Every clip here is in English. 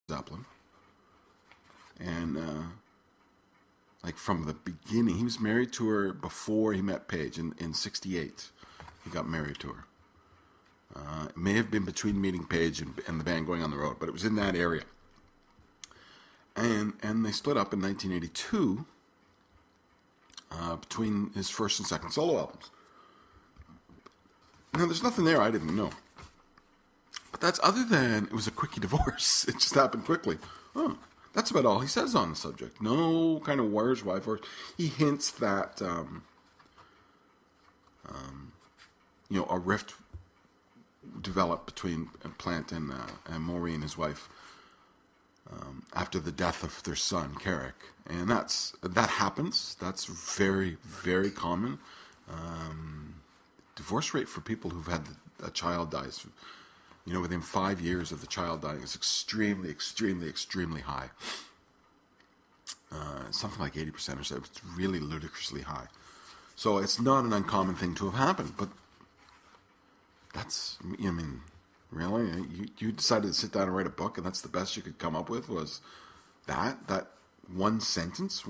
Zeppelin. And, like, from the beginning, he was married to her before he met Page. In 68, he got married to her. It may have been between meeting Page and the band going on the road, but it was in that area. And they split up in 1982 between his first and second solo albums. Now, there's nothing there I didn't know. But that's other than it was a quickie divorce. It just happened quickly. Oh, that's about all he says on the subject. No kind of where's, why, for. He hints that, a rift developed between Plant and Maureen, his wife, after the death of their son, Carrick. And that happens. That's very, very common. Divorce rate for people who've had a child dies, within 5 years of the child dying is extremely, extremely, extremely high. Something like 80% or so. It's really ludicrously high. So it's not an uncommon thing to have happened, but that's, really? You decided to sit down and write a book, and that's the best you could come up with was that one sentence,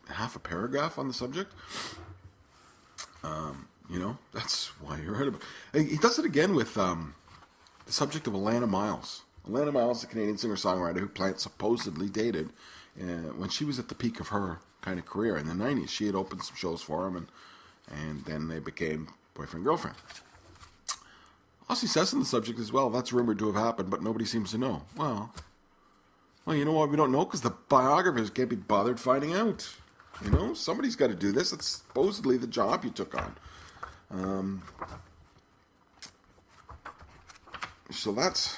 half a paragraph on the subject? That's why you write a book. He does it again with the subject of Alannah Myles. Alannah Myles, the Canadian singer-songwriter who Plant supposedly dated when she was at the peak of her kind of career in the 90s. She had opened some shows for him, and then they became boyfriend-girlfriend. All she says in the subject is, well, that's rumored to have happened, but nobody seems to know. Well, you know why we don't know? Because the biographers can't be bothered finding out. Somebody's got to do this. It's supposedly the job you took on. So that's,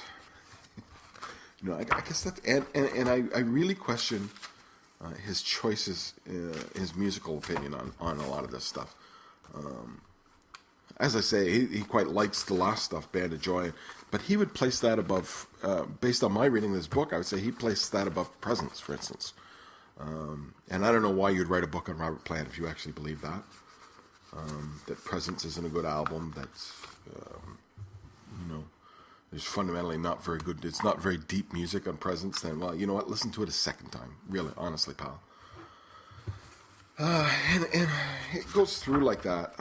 I guess that's, and I really question his choices, his musical opinion on a lot of this stuff. As I say, he quite likes the last stuff, Band of Joy, but he would place that above, based on my reading of this book, I would say he'd place that above Presence, for instance. And I don't know why you'd write a book on Robert Plant if you actually believe that. That Presence isn't a good album, that's, there's fundamentally not very good, it's not very deep music on Presence, then, well, you know what, listen to it a second time, really, honestly, pal. And it goes through like that.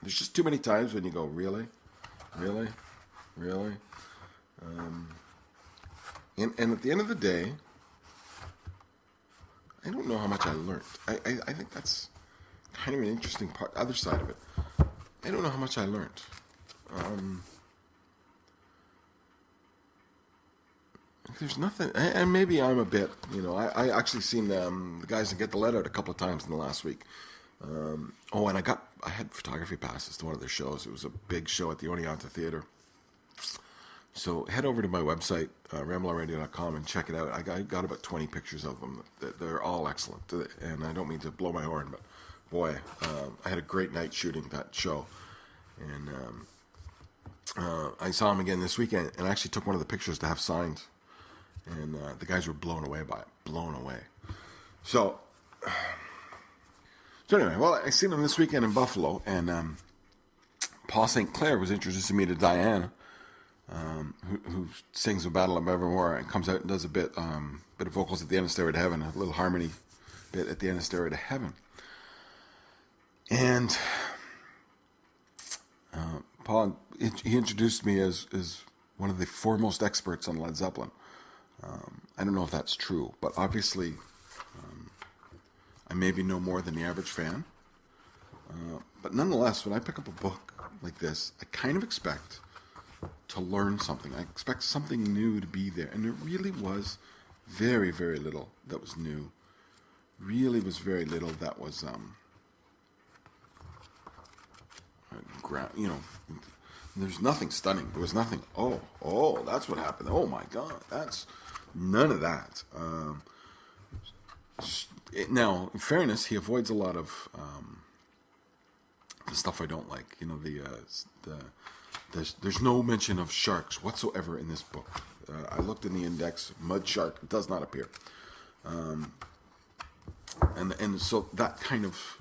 There's just too many times when you go, really? Really? Really? And at the end of the day, I don't know how much I learned. I think that's kind of an interesting part, other side of it. I don't know how much I learned. There's nothing, and maybe I'm a bit, I actually seen the guys that Get the Lead Out a couple of times in the last week. And I had photography passes to one of their shows. It was a big show at the Oneonta Theatre. So head over to my website, rambleonradio.com, and check it out. I got about 20 pictures of them. They're all excellent. And I don't mean to blow my horn, but boy, I had a great night shooting that show. And I saw him again this weekend, and I actually took one of the pictures to have signed. And the guys were blown away by it. Blown away. So anyway, well, I seen him this weekend in Buffalo, and Paul St. Clair was introducing me to Diana, who sings a Battle of Evermore and comes out and does a bit of vocals at the end of Stairway to Heaven, a little harmony bit at the end of Stairway to Heaven. And Paul, he introduced me as one of the foremost experts on Led Zeppelin. I don't know if that's true, but obviously I maybe know more than the average fan. But nonetheless, when I pick up a book like this, I kind of expect to learn something. I expect something new to be there. And there really was very, very little that was new. Really was very little that was, there's nothing stunning. There was nothing, oh, that's what happened. Oh my God, that's none of that. Now, in fairness, he avoids a lot of the stuff I don't like. There's no mention of sharks whatsoever in this book. I looked in the index, mud shark does not appear. And so that kind of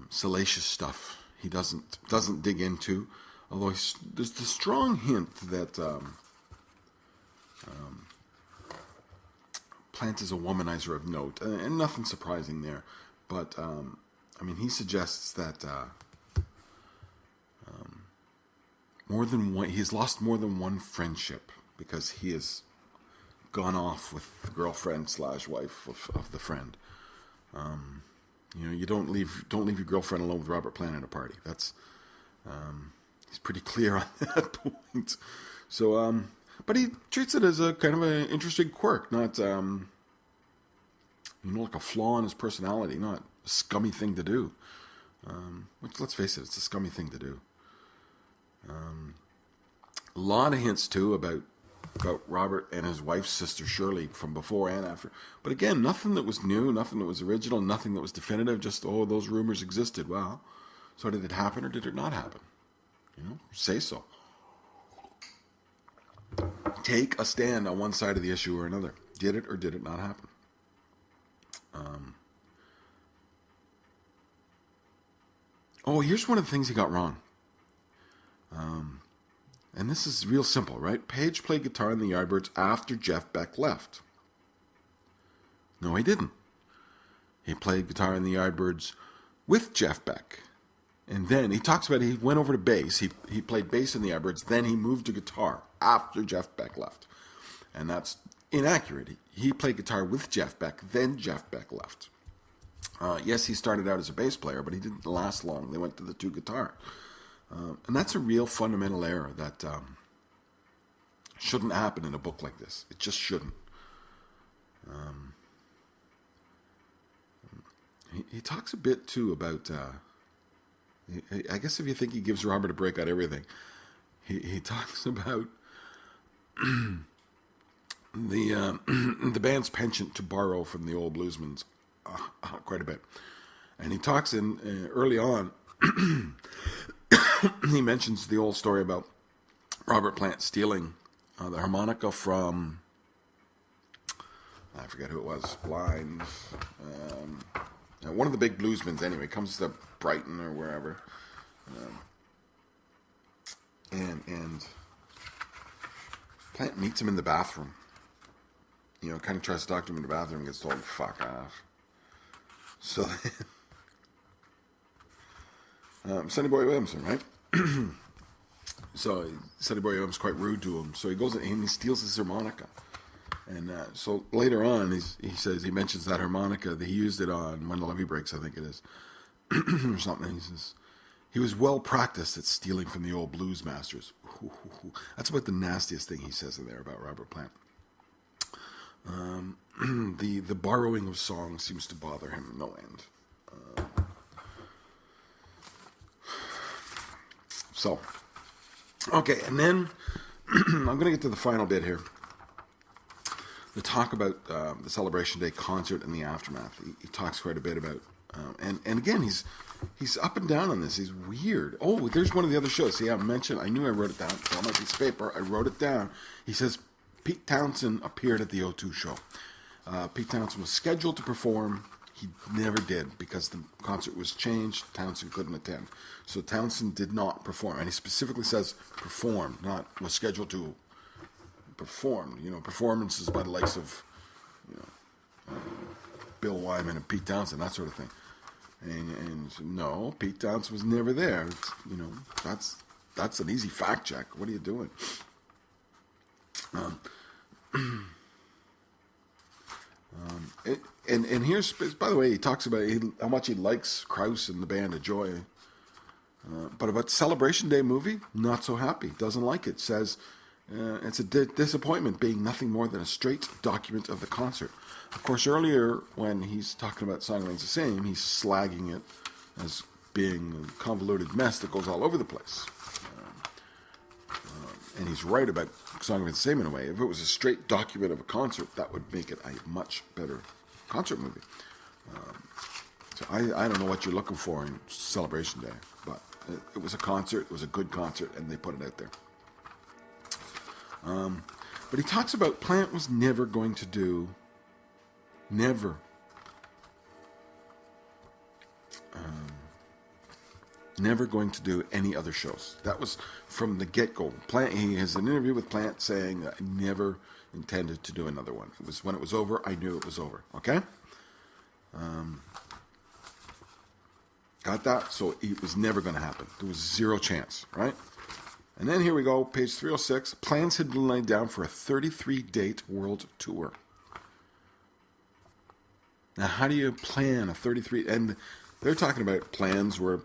salacious stuff he doesn't dig into, although there's the strong hint that Plant is a womanizer of note, and nothing surprising there. But, I mean, he suggests that he's lost more than one friendship because he has gone off with the girlfriend / wife of the friend. You don't leave your girlfriend alone with Robert Plant at a party. That's he's pretty clear on that point. So, but he treats it as a kind of an interesting quirk, not like a flaw in his personality, not a scummy thing to do. Which, let's face it, it's a scummy thing to do. A lot of hints too about Robert and his wife's sister Shirley from before and after. But again, nothing that was new, nothing that was original, nothing that was definitive. Just those rumors existed. Well, so did it happen or did it not happen? Say so. Take a stand on one side of the issue or another. Did it or did it not happen? Here's one of the things he got wrong. And this is real simple, right? Page played guitar in the Yardbirds after Jeff Beck left. No, he didn't. He played guitar in the Yardbirds with Jeff Beck. And then he talks about he went over to bass. He played bass in the Yardbirds. Then he moved to guitar after Jeff Beck left. And that's inaccurate. He played guitar with Jeff Beck. Then Jeff Beck left. Yes, he started out as a bass player, but he didn't last long. They went to the two guitar. And that's a real fundamental error that shouldn't happen in a book like this. It just shouldn't. He talks a bit, too, about... I guess if you think he gives Robert a break on everything, he talks about the band's penchant to borrow from the old bluesmen quite a bit. And he talks early on... he mentions the old story about Robert Plant stealing the harmonica from, I forget who it was, Blind. One of the big bluesmen, anyway, comes to Brighton or wherever. And Plant meets him in the bathroom. Kind of tries to talk to him in the bathroom and gets told, fuck off. So Sonny Boy Williamson, right? So Sonny Boy Williamson's quite rude to him. So he goes and he steals his harmonica. And so later on, he mentions that harmonica, that he used it on When the Levee Breaks, I think it is, or something. He says, he was well practiced at stealing from the old blues masters. That's about the nastiest thing he says in there about Robert Plant. The borrowing of songs seems to bother him no end. So, okay, and then I'm going to get to the final bit here. The talk about the Celebration Day concert and the aftermath. He talks quite a bit about, and again, he's up and down on this. He's weird. Oh, there's one of the other shows. See, I knew I wrote it down. It's on my piece of paper. I wrote it down. He says Pete Townshend appeared at the O2 show. Pete Townshend was scheduled to perform. He never did because the concert was changed. Townshend couldn't attend. So Townshend did not perform. And he specifically says performed, not was scheduled to perform. Performances by the likes of Bill Wyman and Pete Townshend, that sort of thing. And no, Pete Townshend was never there. That's an easy fact check. What are you doing? And here's, by the way, he talks about how much he likes Krause and the band of Joy. But about Celebration Day movie, not so happy. Doesn't like it. Says it's a disappointment being nothing more than a straight document of the concert. Of course, earlier when he's talking about Song Remains the Same, he's slagging it as being a convoluted mess that goes all over the place. And he's right about Song Remains the Same in a way. If it was a straight document of a concert, that would make it a much better concert movie. So I don't know what you're looking for in Celebration Day, but it was a concert. It was a good concert, and they put it out there. But he talks about Plant was never going to do, never going to do any other shows. That was from the get-go. He has an interview with Plant saying that I never intended to do another one. It was when it was over, I knew it was over. Okay? Got that? So it was never going to happen. There was zero chance, right? And then here we go, page 306. Plans had been laid down for a 33-date world tour. Now, how do you plan a 33? And they're talking about plans were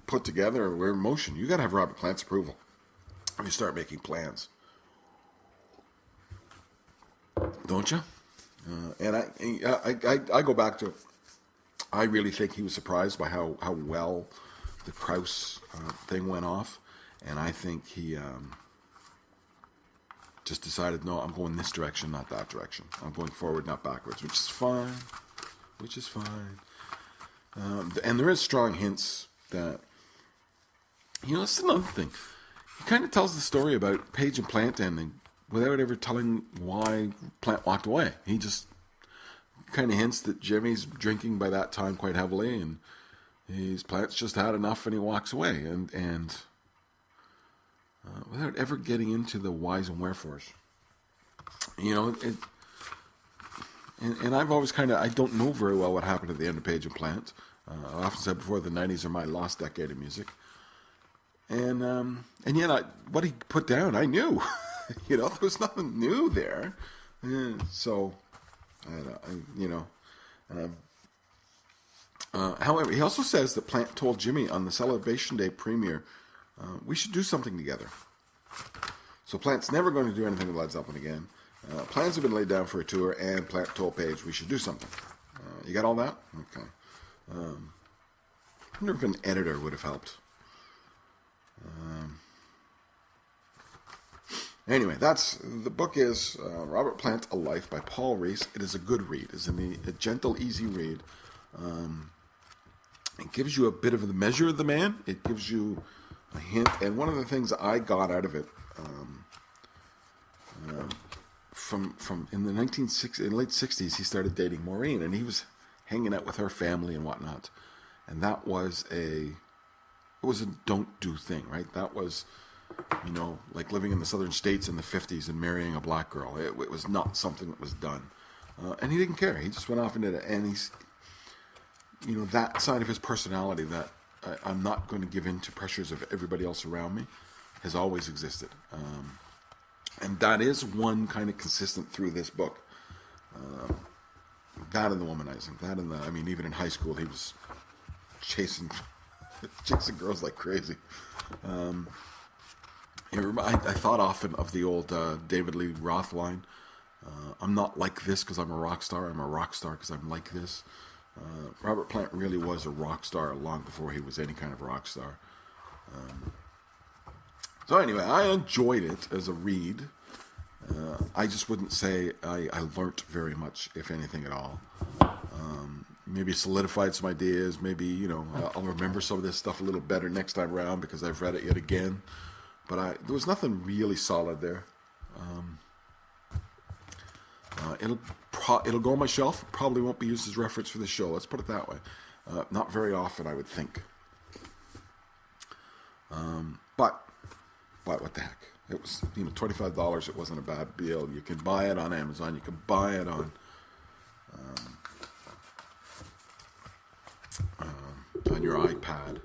put together or were in motion. You got to have Robert Plant's approval when you start making plans, don't you? And I go back to, I really think he was surprised by how well the Krause thing went off, and I think he just decided, no, I'm going this direction, not that direction. I'm going forward, not backwards, which is fine. And there is strong hints that, that's another thing. He kind of tells the story about Page and Plant ending without ever telling why Plant walked away. He just kind of hints that Jimmy's drinking by that time quite heavily, and Plant's just had enough, and he walks away, and without ever getting into the whys and wherefores. And I've always I don't know very well what happened at the end of Page and Plant. I often said before, the 90s are my lost decade of music. And yet, what he put down, I knew. There was nothing new there. So, however, he also says that Plant told Jimmy on the Celebration Day premiere, we should do something together. So Plant's never going to do anything with Led Zeppelin again. Plans have been laid down for a tour, and Plant told Page we should do something. You got all that? Okay. I wonder if an editor would have helped. Anyway, the book is Robert Plant, A Life by Paul Rees. It is a good read. It's a gentle, easy read. It gives you a bit of the measure of the man. It gives you a hint. And one of the things I got out of it, from in the late 60s, he started dating Maureen, and he was hanging out with her family and whatnot. And that was it was a don't do thing, right? That was, like living in the southern states in the 50s and marrying a black girl. It was not something that was done. And he didn't care. He just went off and did it. And he's, that side of his personality that I'm not going to give in to pressures of everybody else around me has always existed. And that is one kind of consistent through this book. That and the womanizing. Even in high school, he was chasing girls like crazy. I thought often of the old David Lee Roth line. I'm not like this because I'm a rock star. I'm a rock star because I'm like this. Robert Plant really was a rock star long before he was any kind of rock star. So anyway, I enjoyed it as a read. I just wouldn't say I learnt very much, if anything at all. Maybe solidified some ideas. Maybe, I'll remember some of this stuff a little better next time around because I've read it yet again. But there was nothing really solid there. It'll go on my shelf. Probably won't be used as reference for the show. Let's put it that way. Not very often, I would think. But what the heck? It was, $25. It wasn't a bad deal. You can buy it on Amazon. You can buy it on your iPad,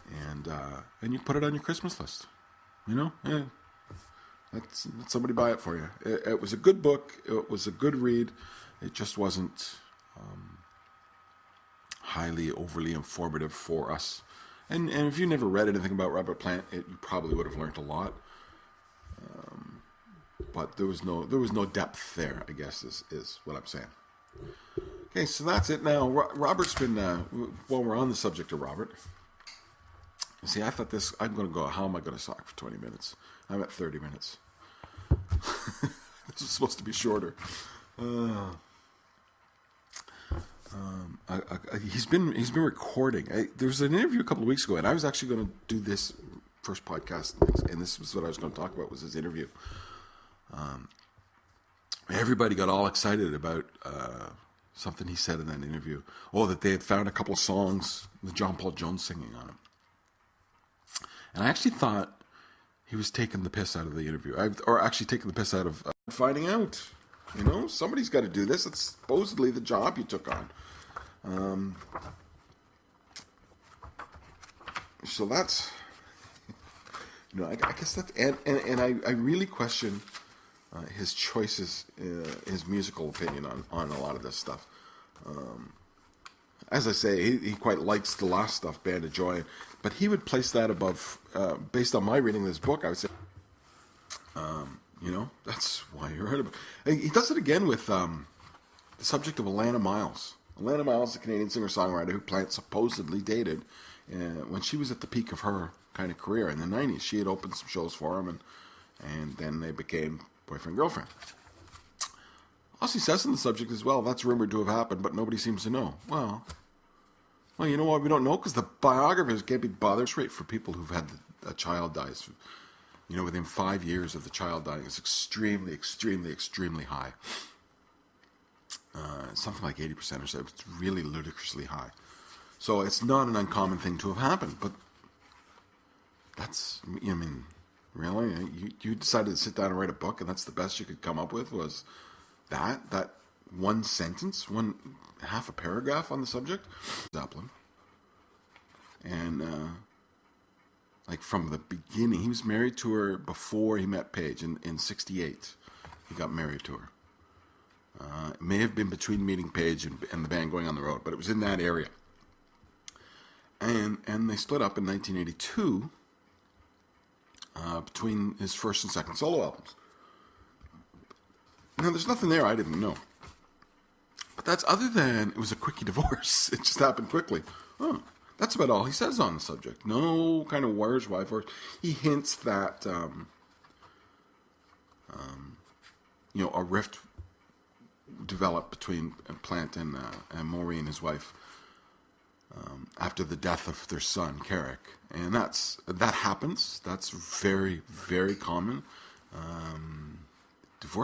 and you put it on your Christmas list. Let somebody buy it for you. It was a good book. It was a good read. It just wasn't highly overly informative for us. And if you never read anything about Robert Plant, you probably would have learned a lot. But there was no depth there, I guess, is what I'm saying. Okay, so that's it now. Robert's been, while we're on the subject of Robert, see, I thought I'm going to go, how am I going to talk for 20 minutes? I'm at 30 minutes. This is supposed to be shorter. He's been recording. There was an interview a couple of weeks ago, and I was actually going to do this first podcast, and this was what I was going to talk about, was his interview. Everybody got all excited about something he said in that interview. Oh, that they had found a couple of songs with John Paul Jones singing on them. And I actually thought he was taking the piss out of the interview, or actually taking the piss out of finding out. You know, somebody's got to do this. It's supposedly the job you took on. So that's, you know, I guess that's, and I really question his choices, his musical opinion on a lot of this stuff. As I say, he quite likes the last stuff, Band of Joy, but he would place that above, based on my reading of this book, I would say, you know, that's why you're right about it. He does it again with the subject of Alana Miles. Alana Miles, the Canadian singer-songwriter who Plant supposedly dated when she was at the peak of her kind of career in the 90s. She had opened some shows for him, and then they became boyfriend-girlfriend. Also, he says in the subject as well, that's rumored to have happened, but nobody seems to know. Well, you know why we don't know? Because the biographers can't be bothered. Rate for people who've had a child dies, you know, within 5 years of the child dying is extremely, extremely, extremely high. Something like 80% or so. It's really ludicrously high. So it's not an uncommon thing to have happened, but that's, I mean, really? You decided to sit down and write a book, and that's the best you could come up with was that one sentence, half a paragraph on the subject? Zeppelin. And, like from the beginning, he was married to her before he met Paige. In 68, he got married to her. It may have been between meeting Paige and the band going on the road, but it was in that area. And they split up in 1982 between his first and second solo albums. Now, there's nothing there I didn't know. But that's other than it was a quickie divorce. It just happened quickly. Oh, that's about all he says on the subject. No kind of where's, why, for. He hints that, you know, a rift developed between Plant and Maureen, his wife, after the death of their son, Carrick. And that happens. That's very, very common. Divorce